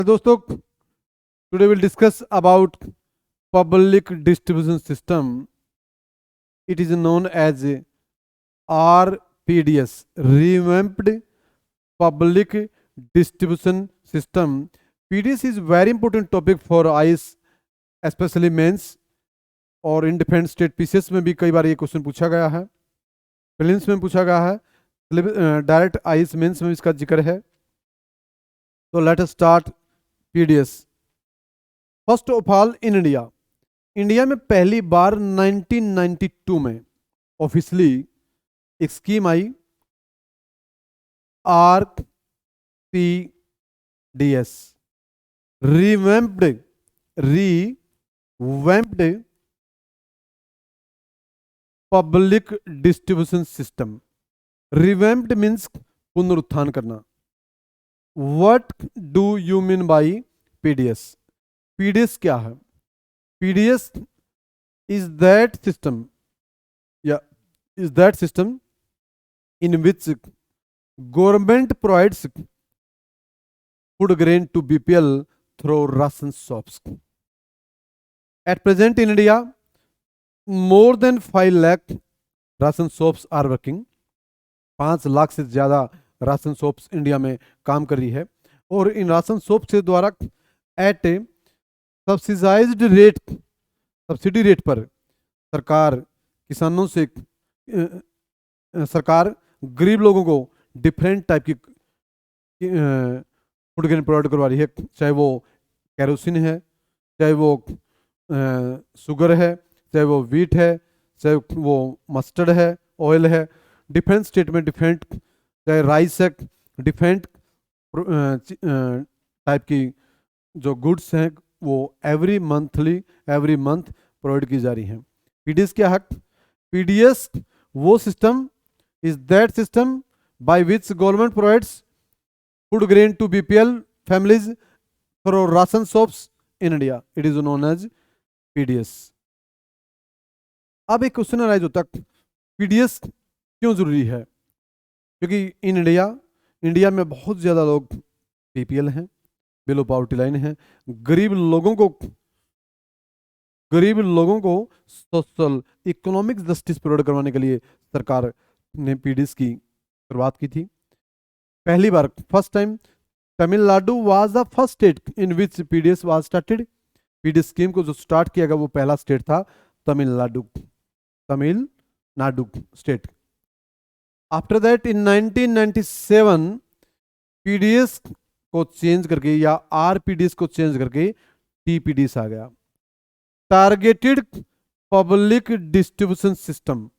दोस्तों, today will discuss about public distribution system. It is known as RPDS, revamped public distribution system. PDS is very important topic for IS, especially mains और in different state PCS में भी कई बार ये question पूछा गया है, prelims में पूछा गया है, डायरेक्ट आईएएस मेंस में इसका जिक्र है. तो let us start PDS. First of all, in India में पहली बार 1992 में ऑफिशियली एक स्कीम आई, RPDS, revamped public distribution system. Revamped means पुनरुत्थान करना. What do you mean by PDS? PDS क्या है? PDS is that system, is that system in which government provides food grain to BPL through ration shops. At present in India, more than 5 lakh ration shops are working. 5 lakh से ज़्यादा ration shops India में काम कर रही है और इन ration shop से द्वारा एट ए सब्सिडाइज्ड रेट, सब्सिडी रेट पर सरकार किसानों से सरकार गरीब लोगों को डिफरेंट टाइप की फूड ग्रेन प्रोवाइड करवा रही है, चाहे वो कैरोसिन है, चाहे वो शुगर है, चाहे वो वीट है, चाहे वो मस्टर्ड है, ऑयल है. डिफरेंट स्टेट में डिफरेंट, चाहे राइस है, डिफरेंट टाइप की जो गुड्स हैं वो एवरी मंथ प्रोवाइड की जा रही हैं. पीडीएस क्या है? पीडीएस वो system is that system by which government provides food grain to BPL families through ration shops in India. It is known as PDS. अब एक क्वेश्चन अराइज होता है, पीडीएस क्यों जरूरी है? क्योंकि इन इंडिया में बहुत ज़्यादा लोग बीपीएल हैं, बिलो पॉवर्टी लाइन हैं. गरीब लोगों को सोशल इकोनॉमिक जस्टिस प्रोवाइड करवाने के लिए सरकार ने पीडीएस की शुरुआत की थी. पहली बार, first time, Tamil Nadu was the first state in which PDS was started. PDS scheme को जो स्टार्ट किया गया वो पहला स्टेट था Tamil Nadu state. After that in 1997 PDS को चेंज करके या आरपीडीएस को चेंज करके टीपीडीएस आ गया, targeted public distribution system.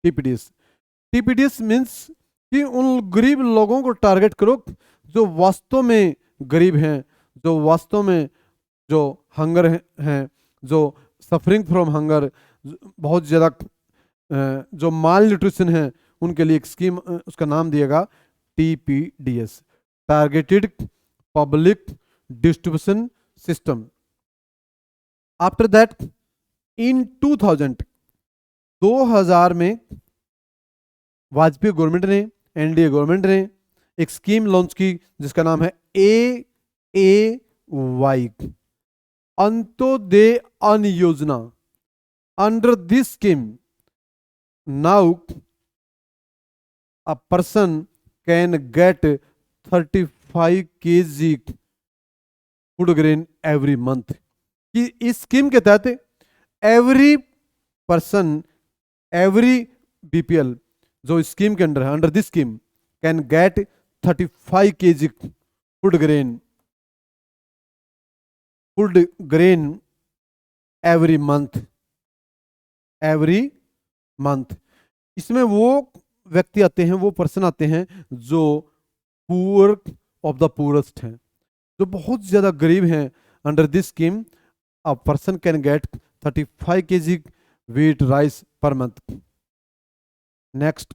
TPDS means कि उन गरीब लोगों को टारगेट करो जो वास्तव में गरीब हैं, जो वास्तव में जो हंगर हैं, जो सफरिंग फ्रॉम हंगर, बहुत ज़्यादा जो माल न्यूट्रिशन है, उनके लिए एक स्कीम, उसका नाम दिएगा TPDS, targeted public distribution system. After that in 2000 में वाजपेयी गवर्नमेंट ने, एनडीए गवर्नमेंट ने एक स्कीम लॉन्च की जिसका नाम है AAY, अंत्योदय अन्न योजना. Under this scheme now a person can get 35 kg food grain every month. कि इस स्कीम के तहत एवरी पर्सन, एवरी बीपीएल जो स्कीम के अंडर है, under this scheme can get 35 kg food grain every month. इसमें वो व्यक्ति आते हैं, वो पर्सन आते हैं जो पुअर ऑफ द पुअरेस्ट हैं, जो बहुत ज्यादा गरीब हैं. Under this scheme a person can get 35 kg wheat rice per month. Next,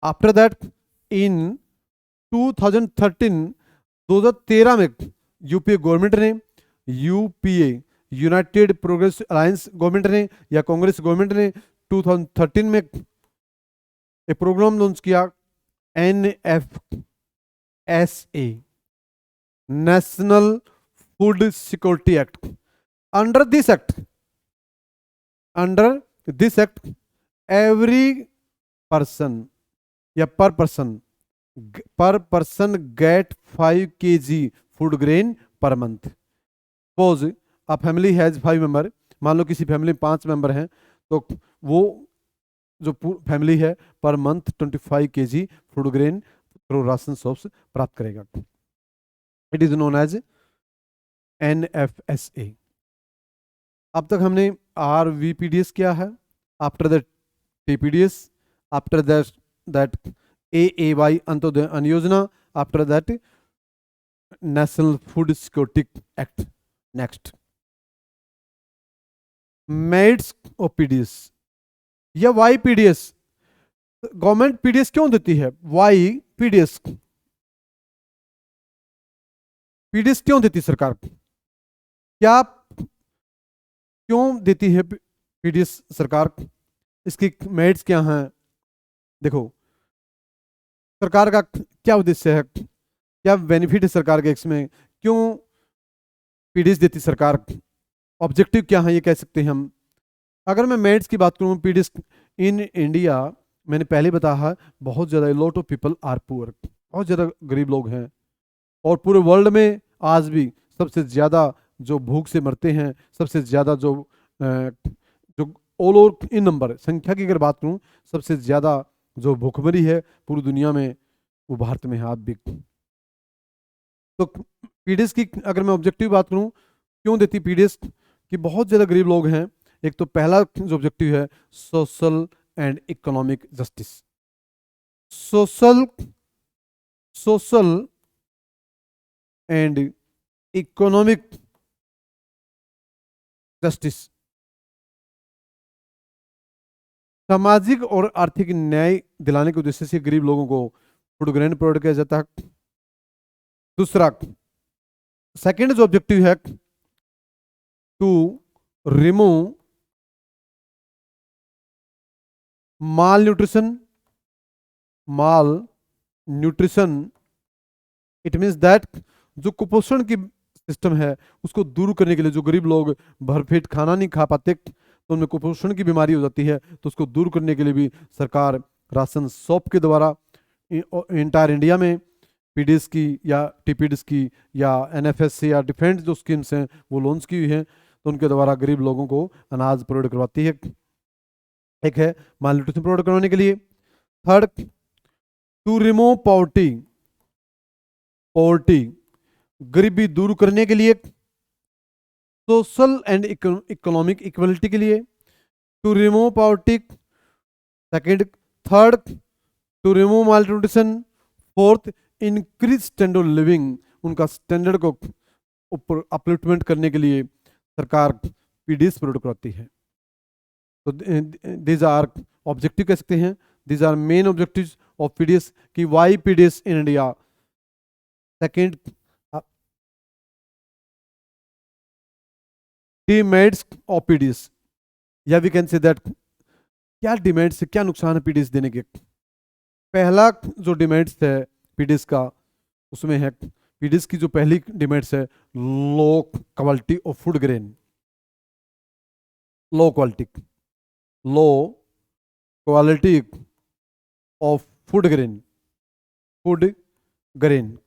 after that इन 2013 में यूपीए गवर्नमेंट ने, UPA United progress alliance government ने या कांग्रेस गवर्नमेंट ने 2013 में एक प्रोग्राम लॉन्च किया, NFSA, national food security act. Under this act, under this act every person या पर person get 5 kg food grain per month. Suppose a family has 5 member, मान लो किसी फैमिली में 5 मेंबर हैं, तो वो जो फैमिली है per month 25 kg food grain through ration shops प्राप्त करेगा। It is known as NFSA। अब तक हमने RVPDS किया है, after that TPDS, after that AAY Antyodaya Anna Yojana, after that national food security act. Next मेड्स और PDS या YPDS। गवर्नमेंट PDS क्यों देती है? YPDS PDS क्यों देती सरकार? क्या क्यों देती है PDS सरकार? इसकी मेरिट्स क्या हैं? देखो, सरकार का क्या उद्देश्य है, क्या बेनिफिट है सरकार के इसमें, क्यों PDS देती सरकार, ऑब्जेक्टिव क्या है, ये कह सकते हैं हम। अगर मैं मेरिट्स की बात करूं, PDS इन इंडिया, मैंने पहले बताया, बहुत ज़्यादा lot of people are poor, बहुत ज़्यादा गरीब लोग हैं, और पूरे वर्ल्ड में आज भी सबसे ज़्यादा जो भूख से मरते हैं, सबसे ज़्यादा जो ऑल ओवर इन नंबर संख्या की अगर बात करूं, सबसे ज़्यादा जो भूखमरी है पूरी दुनिया में, वो भारत में है आज भी। तो PDS की अगर मैं ऑब्जेक्टिव बात करूं, क्यों देती PDS, कि बहुत ज़्यादा गरीब लोग हैं। एक तो पहला जो ऑब्जेक्टिव है, social and economic justice. Social and economic justice, सामाजिक और आर्थिक न्याय दिलाने के उद्देश्य से गरीब लोगों को फूड ग्रेन प्रोवाइड किया जाता है। दूसरा, सेकंड जो ऑब्जेक्टिव है, to remove malnutrition. It means that जो कुपोषण की सिस्टम है उसको दूर करने के लिए, जो गरीब लोग भरपेट खाना नहीं खा पाते तो उनमें कुपोषण की बीमारी हो जाती है, तो उसको दूर करने के लिए भी सरकार राशन शॉप के द्वारा इंटायर इंडिया में PDS की या TPDS की या NFSA या डिफरेंट जो स्कीम्स हैं वो लॉन्च की हुई हैं, तो उनके द्वारा गरीब लोगों को अनाज प्रोवाइड करवाती है। एक है माल न्यूट्रिशन प्रोवाइड करवाने के लिए। थर्ड, टू रिमूव पॉवर्टी, गरीबी दूर करने के लिए। सोशल एंड इकोनॉमिक इक्वलिटी के लिए, to remove poverty. Second, third, to remove malnutrition. Fourth, increase standard of living, उनका स्टैंडर्ड को ऊपर अपलिफ्टमेंट करने के लिए सरकार PDS प्रोवाइड कराती है। तो दीज आर ऑब्जेक्टिव कह सकते हैं, these are main objective of PDS कि why PDS in India. Second, demerits of PDS, या वी कैन से दैट क्या डिमेरिट्स है, क्या नुकसान है PDS देने के। पहला जो डिमेरिट्स है PDS का, उसमें है PDS की जो पहली डिमेरिट्स है, low quality of food grain. Low quality of food grain.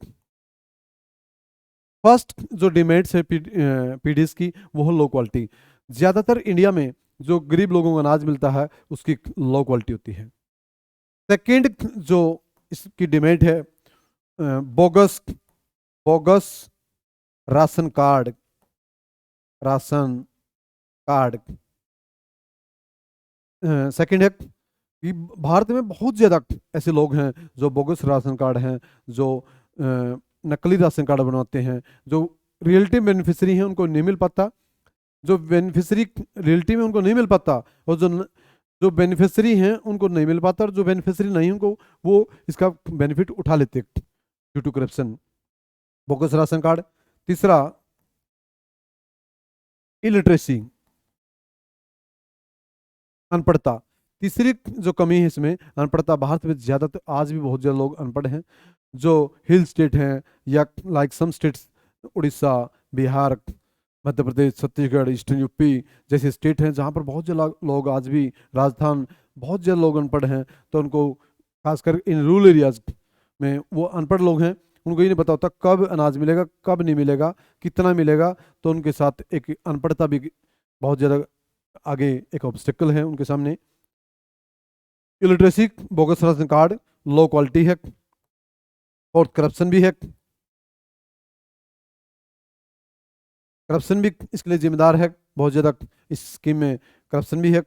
First जो डिमेरिट्स है PDS की, वो है लो क्वालिटी। ज़्यादातर इंडिया में जो गरीब लोगों को अनाज मिलता है उसकी लो क्वालिटी होती है। सेकंड जो इसकी डिमेरिट है, बोगस राशन कार्ड। सेकंड है कि भारत में बहुत ज़्यादा ऐसे लोग हैं जो बोगस राशन कार्ड हैं, जो नकली राशन कार्ड बनवाते हैं, जो रियलिटी बेनिफिशरी हैं उनको नहीं मिल पाता, जो बेनिफिशरी रियलिटी में उनको नहीं मिल पाता, और जो बेनिफिशरी हैं उनको नहीं मिल पाता, और जो बेनिफिशरी नहीं उनको वो इसका बेनिफिट उठा लेते due to corruption. Bogus ration card. तीसरा, इलिटरेसी, अनपढ़ता। तीसरी जो कमी है इसमें, अनपढ़ता। भारत में ज़्यादातर आज भी बहुत ज़्यादा लोग अनपढ़ हैं, जो हिल स्टेट हैं या like some states Orissa, Bihar, Madhya Pradesh, Chhattisgarh, eastern UP जैसे स्टेट हैं जहाँ पर बहुत ज़्यादा लोग आज भी, राजस्थान, बहुत ज़्यादा लोग अनपढ़ हैं। तो उनको खासकर इन रूरल एरियाज में वो अनपढ़ लोग हैं, उनको ये नहीं पता होता कब अनाज मिलेगा, कब नहीं मिलेगा, कितना मिलेगा। तो उनके साथ एक अनपढ़ता भी बहुत ज़्यादा आगे एक ऑब्स्टेकल है उनके सामने। Illiteracy, bogus ration card, low quality है, और करप्शन भी है। करप्शन भी इसके लिए जिम्मेदार है बहुत ज़्यादा। इस स्कीम में करप्शन भी है।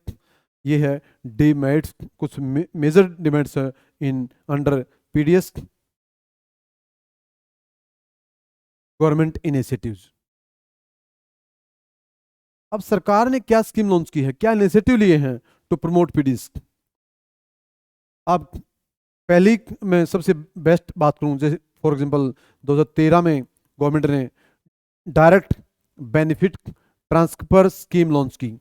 ये है डिमेरिट्स, कुछ major demerits in under PDS government initiatives. अब सरकार ने क्या स्कीम लॉन्च की है, क्या इनिशिएटिव लिए हैं टू प्रमोट पीडीएस। अब पहली मैं सबसे बेस्ट बात करूं, जैसे फॉर एग्जांपल 2013 में गवर्नमेंट ने direct benefit transfer scheme launch की।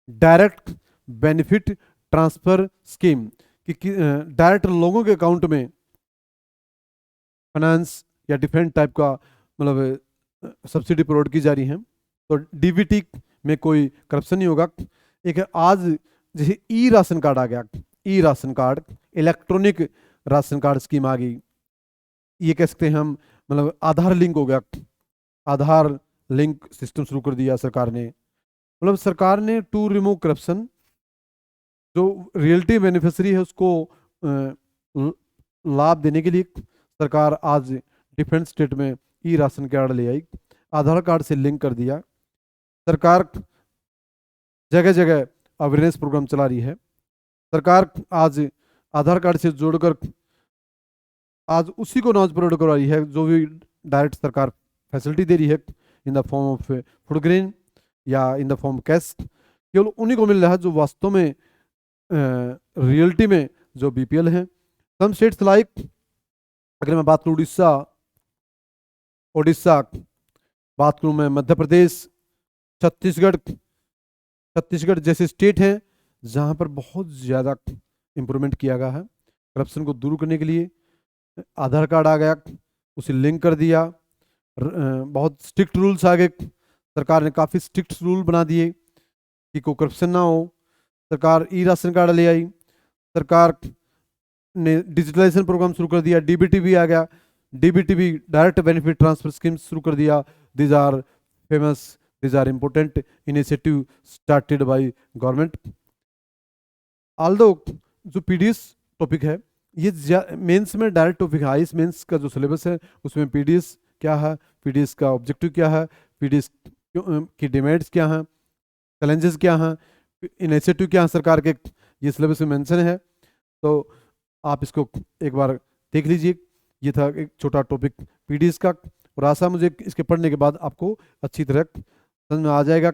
डायरेक्ट बेनिफिट ट्रांसफर स्कीम कि डायरेक्ट लोगों के अकाउंट में फाइनेंस या डिफरेंट टाइप का मतलब सब्सिडी प्रोवाइड की जा रही है। तो डीबीटी में कोई करप्शन नहीं होगा। एक आज जैसे ई राशन कार्ड आ गया, E ration card, electronic ration card scheme आ गई। ये कह सकते हैं हम, मतलब आधार लिंक हो गया, आधार लिंक सिस्टम शुरू कर दिया सरकार ने। मतलब सरकार ने टू रिमूव करप्शन, जो रियल्टी बेनिफिशियरी है उसको लाभ देने के लिए सरकार आज डिफरेंट स्टेट में ई राशन कार्ड ले आई, आधार कार्ड से लिंक कर दिया। सरकार जगह जगह अवेयरनेस प्रोग्राम चला रही है। सरकार आज आधार कार्ड से जोड़कर आज उसी को नॉज प्रोवाइड करवा रही है जो भी डायरेक्ट सरकार फैसिलिटी दे रही है in the form of food grain या इन द फॉर्म कैश। केवल उन्हीं को मिल रहा है जो वास्तव में रियलिटी में जो बीपीएल हैं। सम स्टेट्स लाइक, अगर मैं बात करूँ उड़ीसा, उड़ीसा बात करूँ मैं मध्य प्रदेश, छत्तीसगढ़, छत्तीसगढ़ जैसे स्टेट हैं जहाँ पर बहुत ज़्यादा इम्प्रूवमेंट किया गया है करप्शन को दूर करने के लिए। आधार कार्ड आ गया, उसे लिंक कर दिया, बहुत स्ट्रिक्ट रूल्स आ गए, सरकार ने काफ़ी स्ट्रिक्ट रूल बना दिए कि कोई करप्शन ना हो। सरकार ई राशन कार्ड ले आई, सरकार ने डिजिटलाइजेशन प्रोग्राम शुरू कर दिया, डीबीटी भी आ गया, डीबीटी भी डायरेक्ट बेनिफिट ट्रांसफर स्कीम शुरू कर दिया। These are famous, these are important initiative started by government. Although जो पीडीएस टॉपिक है ये मेंस में डायरेक्ट टॉपिक है। आईएएस मेंस का जो सिलेबस है उसमें पीडीएस क्या है, पीडीएस का ऑब्जेक्टिव क्या है, पीडीएस की डिमेरिट्स क्या हैं, चैलेंजेस क्या हैं, इनिशिएटिव क्या है सरकार के, ये सिलेबस में मेंशन है। तो आप इसको एक बार देख लीजिए। ये था एक छोटा टॉपिक पीडीएस का, और आशा मुझे इसके पढ़ने के बाद आपको अच्छी तरह समझ में आ जाएगा